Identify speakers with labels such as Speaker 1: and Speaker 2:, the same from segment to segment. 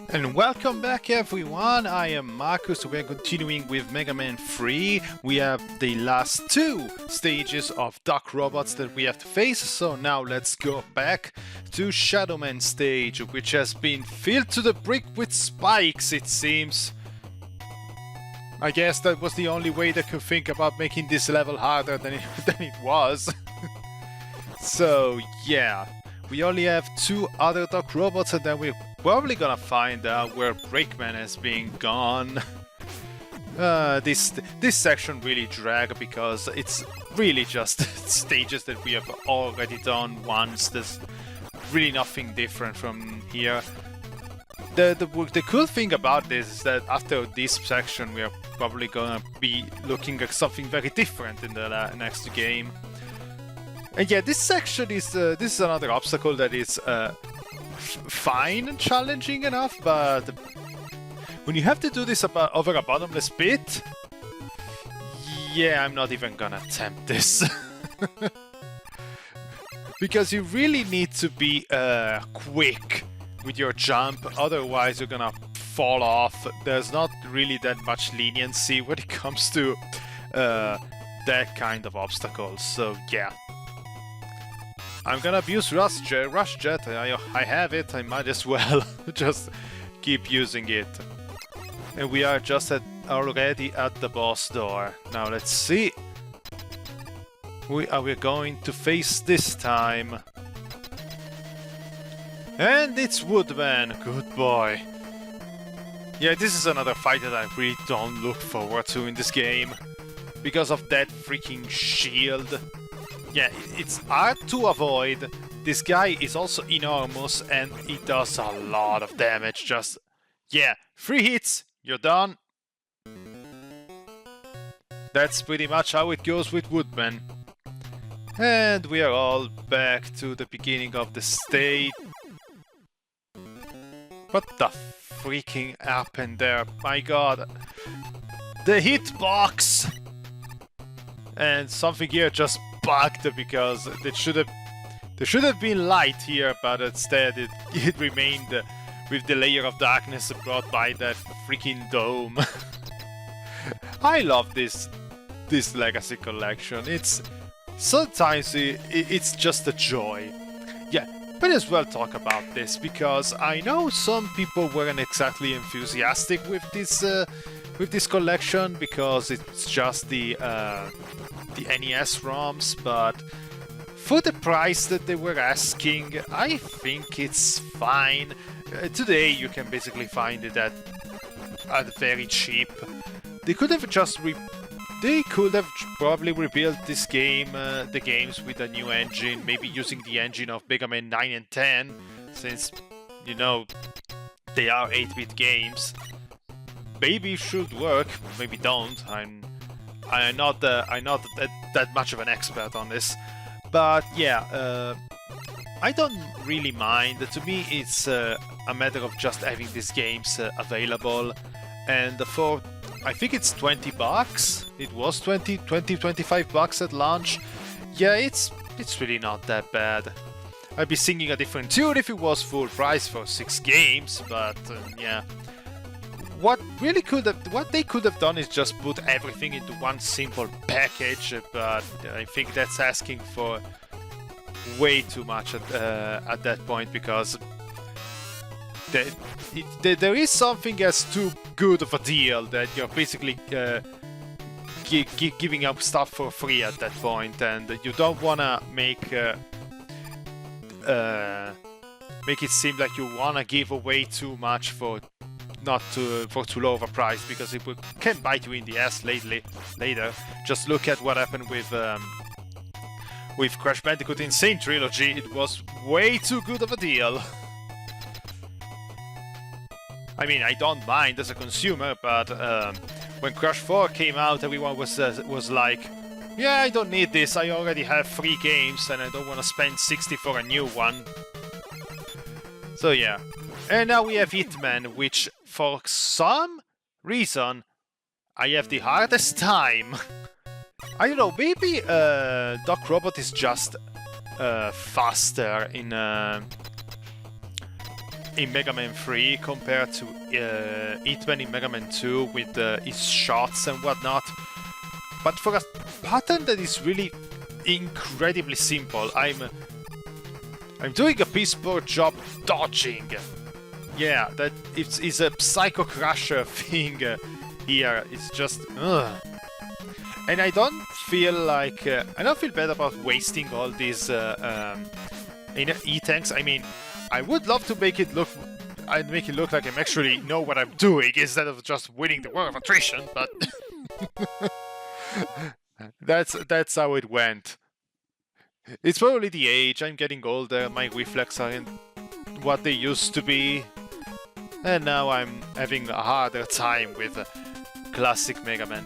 Speaker 1: And welcome back everyone, I am Markus. We're continuing with Megaman 3. We have the last two stages of duck robots that we have to face, so now let's go back to Shadowman stage, which has been filled to the brick with spikes, it seems. I guess that was the only way they could think about making this level harder than it was. So yeah, we only have two other duck robots and then we're probably gonna find out where Breakman has been gone. This section really drags because it's really just stages that we have already done once. There's really nothing different from here. The cool thing about this is that after this section we are probably gonna be looking at something very different in the next game. And yeah, this section is this is another obstacle that is fine and challenging enough, but when you have to do this over a bottomless pit, yeah, I'm not even gonna attempt this. Because you really need to be quick with your jump, otherwise you're gonna fall off. There's not really that much leniency when it comes to that kind of obstacles, so yeah. I'm gonna abuse Rush Jet, I have it, I might as well just keep using it. And we are just already at the boss door. Now let's see. Who are we going to face this time? And it's Woodman, good boy. Yeah, this is another fight that I really don't look forward to in this game. Because of that freaking shield. Yeah, it's hard to avoid. This guy is also enormous and he does a lot of damage. Just, yeah, 3 hits, you're done. That's pretty much how it goes with Woodman. And we are all back to the beginning of the stage. What the freaking happened there? My god. The hitbox! And something here just bugged because there should have been light here, but instead it remained with the layer of darkness brought by that freaking dome. I love this Legacy collection. It's sometimes it's just a joy. Yeah, might as well talk about this because I know some people weren't exactly enthusiastic with this collection because it's just the NES ROMs, but for the price that they were asking, I think it's fine. Today you can basically find it at very cheap. They could have just probably rebuilt this game, the games with a new engine, maybe using the engine of Megaman 9 and 10, since you know they are 8-bit games. Maybe it should work, maybe don't. I'm not that much of an expert on this, but yeah, I don't really mind. To me, it's a matter of just having these games available, and for I think it's $20. It was 25 bucks at launch. Yeah, it's really not that bad. I'd be singing a different tune if it was full price for 6 games, but yeah. What they could have done is just put everything into one simple package, but I think that's asking for way too much at that point, because there is something as too good of a deal that you're basically giving up stuff for free at that point, and you don't wanna make it seem like you wanna give away too much for too low of a price, because it can bite you in the ass later. Just look at what happened with Crash Bandicoot Insane Trilogy. It was way too good of a deal. I mean, I don't mind as a consumer, but when Crash 4 came out, everyone was like, yeah, I don't need this, I already have 3 games and I don't want to spend 60 for a new one. So yeah. And now we have Hitman, which for some reason I have the hardest time. I don't know, maybe Doc Robot is just faster in in Mega Man 3 compared to Hitman in Mega Man 2 with his shots and whatnot. But for a pattern that is really incredibly simple, I'm doing a piss poor job dodging. Yeah, that it's a Psycho Crusher thing here. It's just and I don't feel like I don't feel bad about wasting all these E-tanks. I mean, I would love to make it look like I actually know what I'm doing instead of just winning the war of attrition, but that's how it went. It's probably the age. I'm getting older. My reflexes aren't what they used to be, and now I'm having a harder time with classic Mega Man.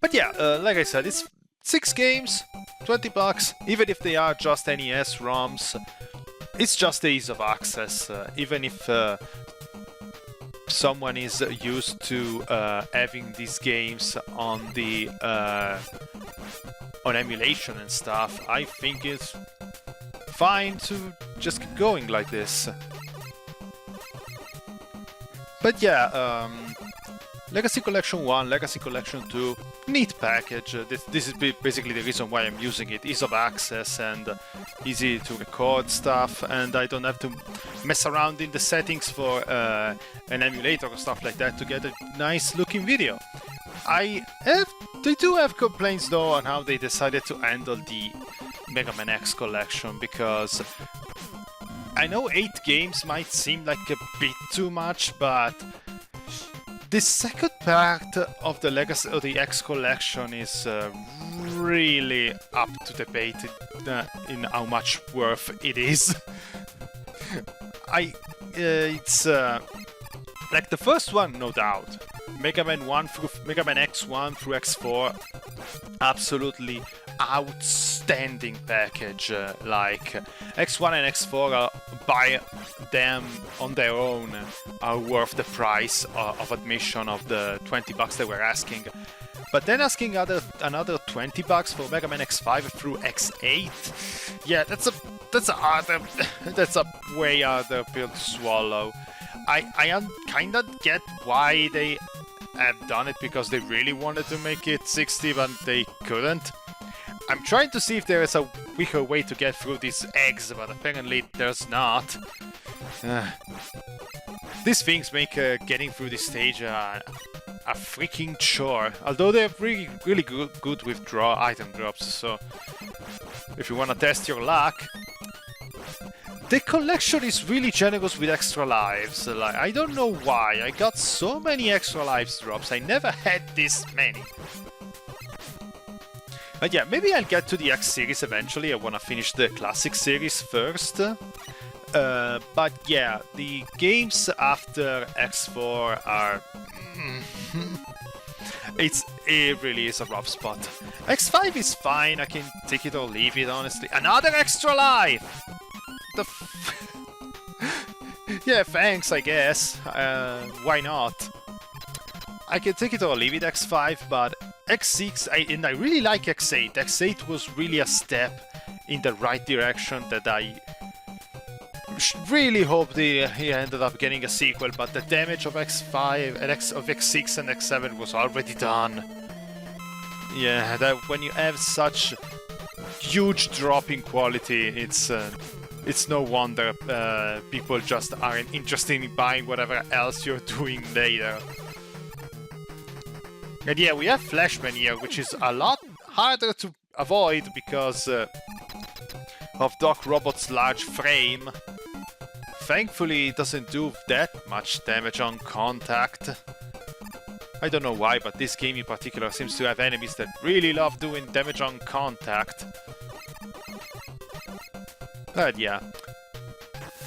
Speaker 1: But yeah, like I said, it's 6 games, $20, even if they are just NES ROMs. It's just the ease of access, even if someone is used to having these games on the on emulation and stuff. I think it's fine to just keep going like this. But yeah, Legacy Collection 1, Legacy Collection 2, neat package. This is basically the reason why I'm using it. Ease of access and easy to record stuff, and I don't have to mess around in the settings for an emulator or stuff like that to get a nice looking video. They do have complaints though on how they decided to handle the Mega Man X collection, because I know 8 games might seem like a bit too much, but the second part of the Legacy of the X collection is really up to debate in how much worth it is. It's like the first one, no doubt. Mega Man X1 through X4, absolutely outstanding package. Like X1 and X4 by them on their own are worth the price of admission of the $20 they were asking. But then asking another $20 for Mega Man X5 through X8, yeah, that's a way harder pill to swallow. I kinda get why they have done it, because they really wanted to make it 60 but they couldn't. I'm trying to see if there is a weaker way to get through these eggs, but apparently there's not. These things make getting through this stage a freaking chore, although they're really good with item drops, so if you want to test your luck. The collection is really generous with extra lives. Like, I don't know why, I got so many extra lives drops, I never had this many. But yeah, maybe I'll get to the X series eventually. I want to finish the classic series first. But yeah, the games after X4 are... it really is a rough spot. X5 is fine, I can take it or leave it, honestly. Another extra life! Yeah, thanks, I guess. Why not? I can take it or leave it, X5, but X6, and I really like X8. X8 was really a step in the right direction that I really hope he ended up getting a sequel, but the damage of X5 and of X6 and X7 was already done. Yeah, that when you have such huge drop in quality, it's no wonder people just aren't interested in buying whatever else you're doing later. And yeah, we have Flashman here, which is a lot harder to avoid because of Doc Robot's large frame. Thankfully, it doesn't do that much damage on contact. I don't know why, but this game in particular seems to have enemies that really love doing damage on contact. But yeah.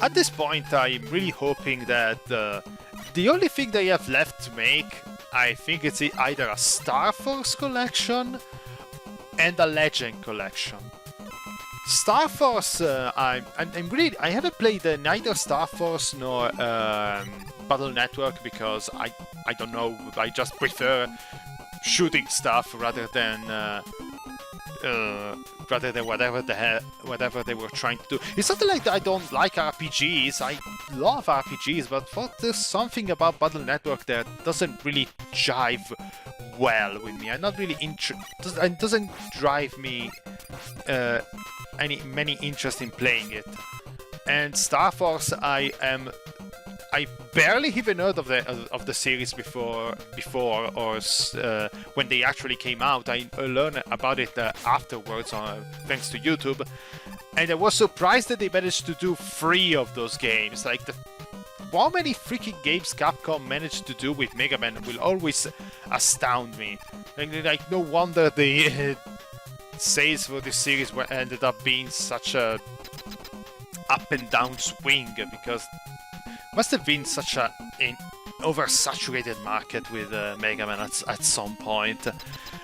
Speaker 1: At this point, I'm really hoping that the only thing they have left to make, I think it's either a Star Force collection and a Legend collection. Star Force, I haven't played neither Star Force nor Battle Network because I don't know, I just prefer shooting stuff rather than rather than whatever they were trying to do. It's not like I don't like RPGs. I love RPGs, but there's something about Battle Network that doesn't really jive well with me. I'm not really it doesn't drive me many interest in playing it. And Star Force, I barely even heard of the series before or when they actually came out. I learned about it afterwards, thanks to YouTube, and I was surprised that they managed to do 3 of those games. Like how many freaking games Capcom managed to do with Megaman will always astound me. And like no wonder the sales for this series ended up being such a up and down swing, because must have been such an oversaturated market with Mega Man at some point.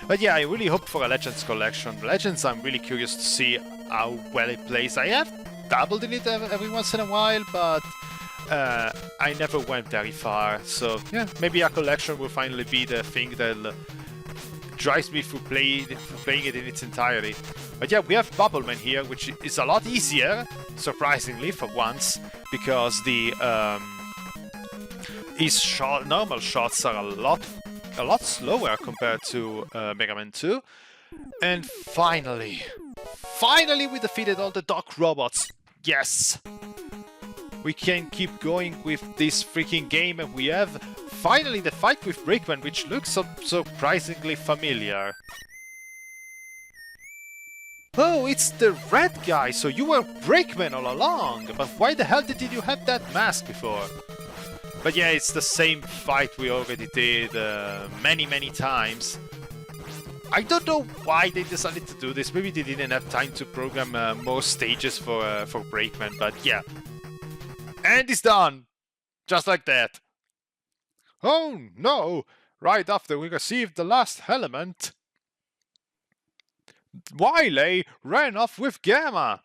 Speaker 1: But yeah, I really hope for a Legends collection. Legends, I'm really curious to see how well it plays. I have dabbled in it every once in a while, but I never went very far. So yeah, maybe a collection will finally be the thing that drives me through playing it in its entirety. But yeah, we have Bubbleman here, which is a lot easier, surprisingly, for once, because his normal shots are a lot slower compared to Mega Man 2. And finally, we defeated all the Doc robots. Yes! We can keep going with this freaking game, and we have finally the fight with Brickman, which looks surprisingly familiar. Oh, it's the red guy, so you were Brickman all along! But why the hell did you have that mask before? But yeah, it's the same fight we already did many times. I don't know why they decided to do this. Maybe they didn't have time to program more stages for Brickman, but yeah. And it's done! Just like that. Oh no! Right after we received the last element, Wily ran off with Gamma!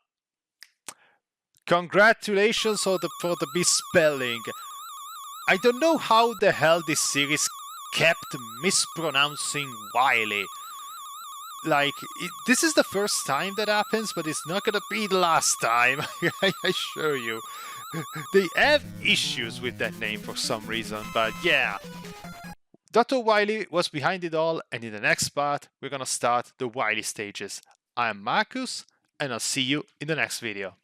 Speaker 1: Congratulations for the misspelling. I don't know how the hell this series kept mispronouncing Wily. Like, this is the first time that happens, but it's not gonna be the last time, I assure you. They have issues with that name for some reason, but yeah. Dr. Wily was behind it all, and in the next part, we're gonna start the Wily stages. I'm Markus, and I'll see you in the next video.